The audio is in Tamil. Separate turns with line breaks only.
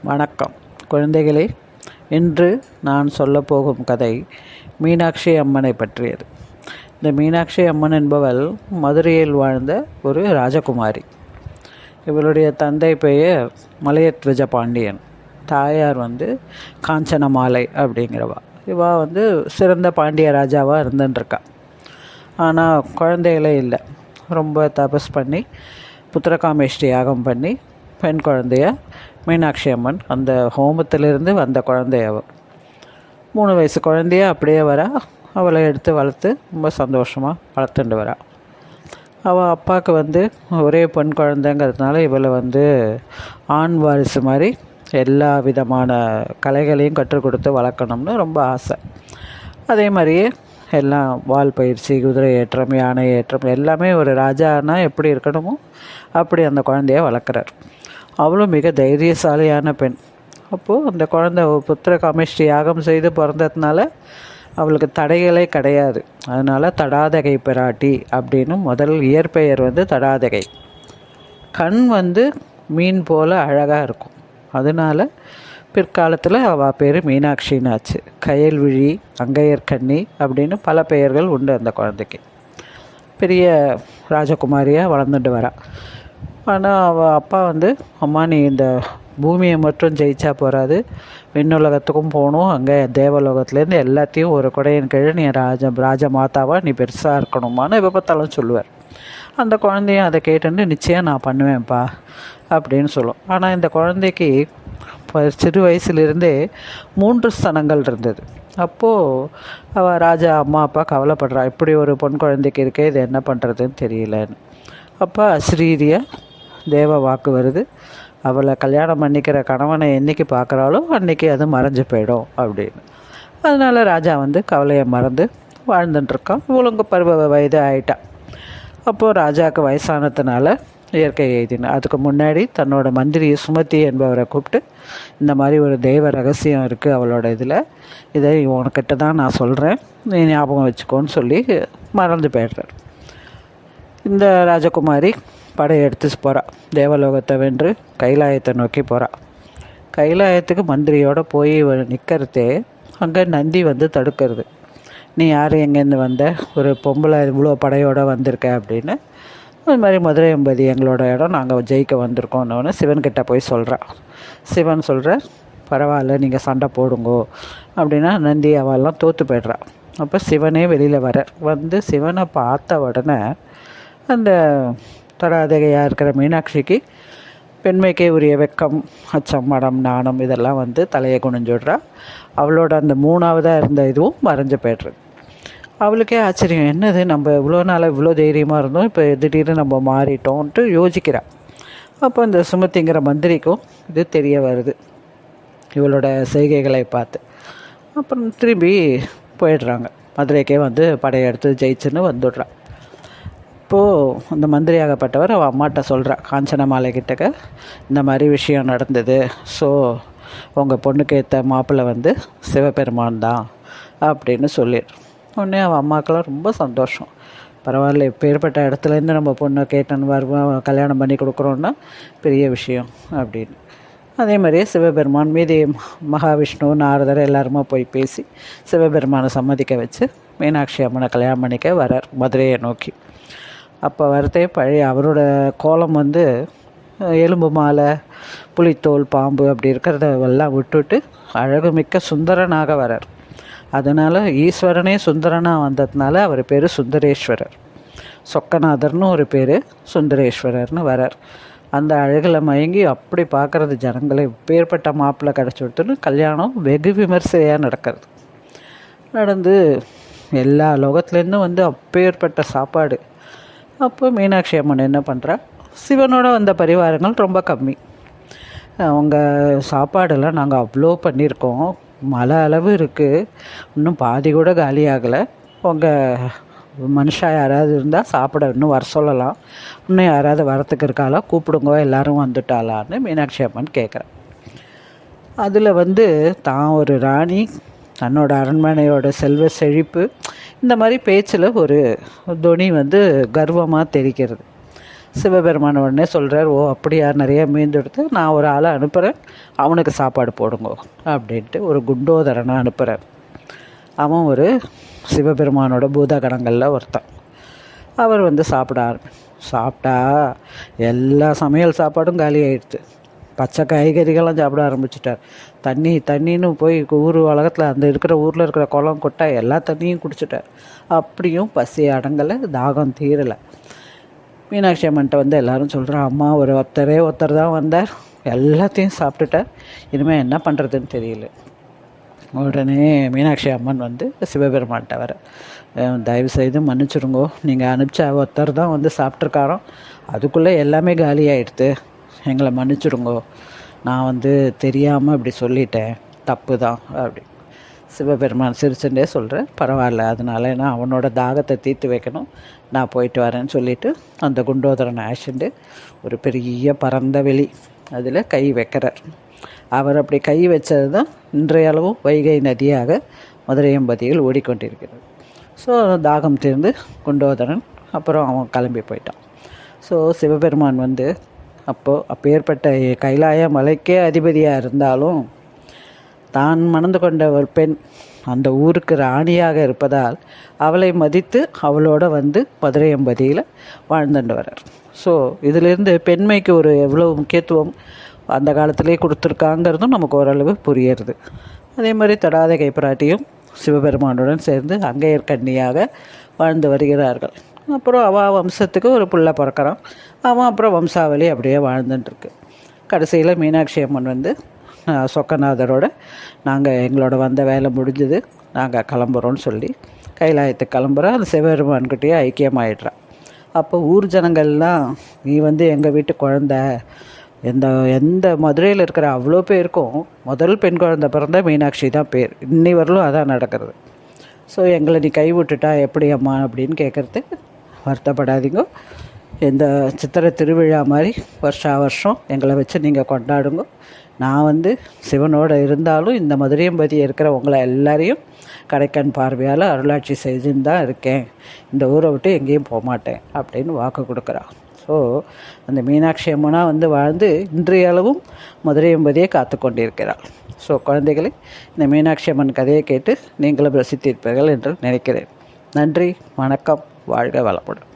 வணக்கம் குழந்தைகளே. இன்று நான் சொல்லப்போகும் கதை மீனாட்சி அம்மனை பற்றியது. இந்த மீனாட்சி அம்மன் என்பவள் மதுரையில் வாழ்ந்த ஒரு ராஜகுமாரி. இவளுடைய தந்தை பெயர் மலையத்விஜ பாண்டியன், தாயார் காஞ்சனமாலை அப்படிங்கிறவா. இவள் சிறந்த பாண்டிய ராஜாவாக இருந்துட்டுருக்கா. ஆனால் குழந்தைகளே இல்லை. ரொம்ப தபஸ் பண்ணி புத்திரகாமேஷ்டி யாகம் பண்ணி பெண் குழந்தைய மீனாட்சி அம்மன் அந்த ஹோமத்திலிருந்து வந்த குழந்தையவ 3 வயசு குழந்தைய அப்படியே வரா. அவளை எடுத்து வளர்த்து ரொம்ப சந்தோஷமாக வளர்த்துட்டு வரா. அவள் அப்பாவுக்கு ஒரே பெண் குழந்தைங்கிறதுனால இவளை ஆண் வாரிசு மாதிரி எல்லா விதமான கலைகளையும் கற்றுக் கொடுத்து வளர்க்கணும்னு ரொம்ப ஆசை. அதே மாதிரியே எல்லாம் வால் பயிற்சி, குதிரை ஏற்றம், யானை ஏற்றம் எல்லாமே ஒரு ராஜானா எப்படி இருக்கணுமோ அப்படி அந்த குழந்தைய வளர்க்குறார். அவளும் மிக தைரியசாலியான பெண். அப்போது அந்த குழந்தை புத்திர காமேஷ்டி யாகம் செய்து பிறந்ததுனால அவளுக்கு தடைகளே கிடையாது. அதனால் தடாதகை பிராட்டி அப்படின்னு முதல் இயற்பெயர் தடாதகை. கண் மீன் போல் அழகாக இருக்கும். அதனால் பிற்காலத்தில் அவள் பேர் மீனாட்சின்னாச்சு. கயல்விழி, அங்கையர்கண்ணி அப்படின்னு பல பெயர்கள் உண்டு அந்த குழந்தைக்கு. பெரிய ராஜகுமாரியாக வளர்ந்துட்டு வரா. ஆனால் அவள் அப்பா அம்மா நீ இந்த பூமியை மட்டும் ஜெயிச்சா போகாது, விண்ணுலகத்துக்கும் போகணும், அங்கே தேவலோகத்துலேருந்து எல்லாத்தையும் ஒரு குடையின் கீழே நீ ராஜ மாதாவாக நீ பெருசாக இருக்கணுமான்னு விபத்தாலும் சொல்லுவார். அந்த குழந்தையும் அதை கேட்டுன்னு நிச்சயம் நான் பண்ணுவேன்ப்பா அப்படின்னு சொல்லும். ஆனால் இந்த குழந்தைக்கு சிறு வயசுலேருந்தே 3 ஸ்தனங்கள் இருந்தது. அப்போது அவள் ராஜா அம்மா அப்பா கவலைப்படுறா, இப்படி ஒரு பொன் குழந்தைக்கு இருக்கே, இது என்ன பண்ணுறதுன்னு தெரியலன்னு. அப்போ அஸ்ரீரியா தேவ வாக்கு வருது, அவளை கல்யாணம் பண்ணிக்கிற கணவனை என்றைக்கு பார்க்குறாளோ அன்றைக்கி அது மறைஞ்சு போயிடும் அப்படின்னு. அதனால் ராஜா கவலையை மறந்து வாழ்ந்துட்டுருக்கான். இவளுங்க பருவ வயது ஆகிட்டா. அப்போது ராஜாவுக்கு வயசானதுனால இயற்கை எழுதின. அதுக்கு முன்னாடி தன்னோட மந்திரி சுமதி என்பவரை கூப்பிட்டு, இந்த மாதிரி ஒரு தெய்வ ரகசியம் இருக்குது அவளோட இதில், இதை உனக்கிட்ட தான் நான் சொல்கிறேன், நீ ஞாபகம் வச்சுக்கோன்னு சொல்லி மறந்து போய்டுறார். இந்த ராஜகுமாரி படையெடுத்து போகிறா. தேவலோகத்தை வென்று கைலாயத்தை நோக்கி போகிறா. கைலாயத்துக்கு மந்திரியோடு போய் நிற்கிறதே அங்கே நந்தி தடுக்கிறது. நீ யார், எங்கேருந்து வந்த, ஒரு பொம்பளை இவ்வளோ படையோடு வந்திருக்க அப்படின்னு. அது மாதிரி மதுரை எம்பதி எங்களோட இடம், நாங்கள் ஜெயிக்க வந்திருக்கோன்னு சிவன்கிட்ட போய் சொல்கிறா. சிவன் சொல்கிற, பரவாயில்ல நீங்கள் சண்டை போடுங்கோ அப்படின்னா நந்தி அவெல்லாம் தோற்று போய்ட்றா. அப்போ சிவனே வெளியில் வர சிவனை பார்த்த உடனே அந்த தடாதகையாக இருக்கிற மீனாட்சிக்கு பெண்மைக்கே உரிய வெக்கம், அச்சம், மடம், நாணம் இதெல்லாம் தலையை குனிஞ்சுடுறா. அவளோட அந்த 3ஆவதாக இருந்த இதுவும் மறைஞ்சு போய்ட்றது. அவளுக்கே ஆச்சரியம், என்னது நம்ம இவ்வளோ நாளாக இவ்வளோ தைரியமாக இருந்தோம், இப்போ திடீர்னு நம்ம மாறிட்டோன்ட்டு யோசிக்கிறாள். அப்போ இந்த சுமதிங்கிற மந்திரிக்கும் இது தெரிய வருது இவளோட செய்கைகளை பார்த்து. அப்புறம் திரும்பி போயிடுறாங்க. மதுரைக்கே படையெடுத்து ஜெயிச்சுன்னு வந்துடுறான். இப்போது அந்த மந்திரியாகப்பட்டவர் அவள் அம்மாட்ட சொல்கிறா, காஞ்சனமாலை கிட்டக்க இந்த மாதிரி விஷயம் நடந்தது, ஸோ உங்கள் பொண்ணுக்கு ஏற்ற மாப்பிள்ளை சிவபெருமான் தான் அப்படின்னு சொல்லிடு. உடனே அவள் அம்மாக்கெல்லாம் ரொம்ப சந்தோஷம். பரவாயில்ல, இப்போ ஏற்பட்ட இடத்துலேருந்து நம்ம பொண்ணை கேட்டன்னு வருவோம், கல்யாணம் பண்ணி கொடுக்குறோன்னா பெரிய விஷயம் அப்படின்னு. அதே மாதிரியே சிவபெருமான் மீதி மகாவிஷ்ணு, நாரதர் எல்லாருமா போய் பேசி சிவபெருமானை சம்மதிக்க வச்சு மீனாட்சி அம்மனை கல்யாணம் பண்ணிக்க வரார் மதுரையை நோக்கி. அப்போ வரத்தே பழைய அவரோட கோலம் எலும்பு மாலை, புலித்தோல், பாம்பு அப்படி இருக்கிறதெல்லாம் விட்டுட்டு அழகு மிக்க சுந்தரனாக வரார். அதனால் ஈஸ்வரனே சுந்தரனாக வந்ததுனால அவர் பேர் சுந்தரேஸ்வரர். சொக்கநாதர்னு ஒரு பேர், சுந்தரேஸ்வரர்னு வரார். அந்த அழகில் மயங்கி அப்படி பார்க்குறது ஜனங்களை, பேர்பட்ட மாப்பிள்ளை கிடச்சி விட்டுன்னு கல்யாணம் வெகு விமர்சையாக நடந்து எல்லா லோகத்துலேருந்தும் அப்பேற்பட்ட சாப்பாடு. அப்போ மீனாட்சி அம்மன் என்ன பண்ணுறா, சிவனோட வந்த பரிவாரங்கள் ரொம்ப கம்மி, அவங்க சாப்பாடெல்லாம் நாங்கள் அவ்வளோ பண்ணியிருக்கோம், மழை அளவு இருக்குது, இன்னும் பாதி கூட காலியாகலை, உங்கள் மனுஷா யாராவது இருந்தால் சாப்பிட இன்னும் வர சொல்லலாம், இன்னும் யாராவது வரத்துக்கு இருக்காளா கூப்பிடுங்கோ, எல்லோரும் வந்துட்டாளான்னு மீனாட்சி அம்மன் கேட்குறேன். அதில் தான் ஒரு ராணி, தன்னோட அரண்மனையோட செல்வ செழிப்பு, இந்த மாதிரி பேச்சில் ஒரு துணி கர்வமாக தெரிகிறது. சிவபெருமான் உடனே சொல்கிறார், ஓ அப்படியா, நிறைய மீந்தெடுத்து நான் ஒரு ஆளை அனுப்புகிறேன், அவனுக்கு சாப்பாடு போடுங்க அப்படின்ட்டு ஒரு குண்டோதரனை அனுப்புகிறார். அவன் ஒரு சிவபெருமானோட பூதகணங்களில் ஒருத்தன். அவர் சாப்பிட்டா எல்லா சமையல் சாப்பாடும் காலி ஆயிடுச்சு. பச்சை காய்கறிகள்லாம் சாப்பிட ஆரம்பிச்சிட்டார். தண்ணின்னு போய் உலகத்தில் அந்த ஊரில் இருக்கிற குளம் கொட்டை எல்லா தண்ணியும் குடிச்சிட்டார். அப்படியும் பசி அடங்கலை, தாகம் தீரலை. மீனாட்சி அம்மன்ட்ட எல்லோரும் சொல்கிறான், அம்மா ஒருத்தர் தான் வந்தார், எல்லாத்தையும் சாப்பிட்டுட்டார், இனிமேல் என்ன பண்ணுறதுன்னு தெரியல. உடனே மீனாட்சி அம்மன் சிவபெருமான்கிட்ட வர, தயவு செய்து மன்னிச்சுருங்கோ, நீங்கள் அனுப்பிச்ச ஒருத்தர் தான் சாப்பிட்ருக்காரோ, அதுக்குள்ளே எல்லாமே காலி ஆகிடுது, எங்களை மன்னிச்சுடுங்கோ, நான் தெரியாமல் இப்படி சொல்லிட்டேன், தப்பு தான் அப்படி. சிவபெருமான் சிரிச்சுட்டே சொல்கிறேன், பரவாயில்ல, அதனால நான் அவனோட தாகத்தை தீர்த்து வைக்கணும், நான் போயிட்டு வரேன்னு சொல்லிவிட்டு அந்த குண்டோதரனை அழைச்சிட்டு ஒரு பெரிய பரந்த வெளி அதில் கை வைக்கிறார். அவர் அப்படி கை வச்சது தான் இன்றைய அளவும் வைகை நதியாக மதுரையம்பதியில் ஓடிக்கொண்டிருக்கிறது. ஸோ தாகம் தீர்ந்து குண்டோதரன் அப்புறம் அவன் கிளம்பி போயிட்டான். ஸோ சிவபெருமான் அப்பேற்பட்ட கைலாய மலைக்கே அதிபதியாக இருந்தாலும் தான் மணந்து கொண்ட ஒரு பெண் அந்த ஊருக்கு ராணியாக இருப்பதால் அவளை மதித்து அவளோட மதுரையம்பதியில் வாழ்ந்துட்டு வர்றார். ஸோ இதிலிருந்து பெண்மைக்கு ஒரு எவ்வளோ முக்கியத்துவம் அந்த காலத்திலே கொடுத்துருக்காங்கிறதும் நமக்கு ஓரளவு புரியுறது. அதே மாதிரி தடாதகை பிராட்டியும் சிவபெருமானுடன் சேர்ந்து அங்கையர் கன்னியாக வாழ்ந்து வருகிறார்கள். அப்புறம் அவள் வம்சத்துக்கு ஒரு புள்ள பிறக்கிறான், அவன் அப்புறம் வம்சாவளி அப்படியே வாழ்ந்துட்டுருக்கு. கடைசியில் மீனாட்சி அம்மன் சொக்கநாதரோட நாங்கள் எங்களோட வந்த வேலை முடிஞ்சது, நாங்கள் கிளம்புறோன்னு சொல்லி கைலாயத்துக்கு கிளம்புறோம். அந்த சிவபெருமான்கிட்டயே ஐக்கியமாயிடுறான். அப்போ ஊர் ஜனங்கள்லாம், நீ எங்கள் வீட்டு குழந்த, எந்த மதுரையில் இருக்கிற அவ்வளோ பேருக்கும் முதல் பெண் குழந்தை பிறந்த மீனாட்சி தான் பேர், இன்னி வரலும் அதான் நடக்கிறது. ஸோ எங்களை நீ கைவிட்டுட்டா எப்படி அம்மா அப்படின்னு கேட்குறதுக்கு வருத்தப்படாதீங்க, இந்த சித்திரை திருவிழா மாதிரி வருஷம் எங்களை வச்சு நீங்கள் கொண்டாடுங்க. நான் சிவனோடு இருந்தாலும் இந்த மதுரையம்பதி இருக்கிற உங்களை எல்லாரையும் கடைக்கண் பார்வையால் அருளாட்சி செஞ்சுன்னு தான் இருக்கேன், இந்த ஊரை விட்டு எங்கேயும் போகமாட்டேன் அப்படின்னு வாக்கு கொடுக்குறான். ஸோ அந்த மீனாட்சி அம்மனாக வாழ்ந்து இன்றைய அளவும் மதுரையம்பதியை காத்து கொண்டிருக்கிறாள். ஸோ குழந்தைகளை, இந்த மீனாட்சி அம்மன் கதையை கேட்டு நீங்களும் ரசித்திருப்பீர்கள் என்று நினைக்கிறேன். நன்றி, வணக்கம், வாழ்க வளமுடன்.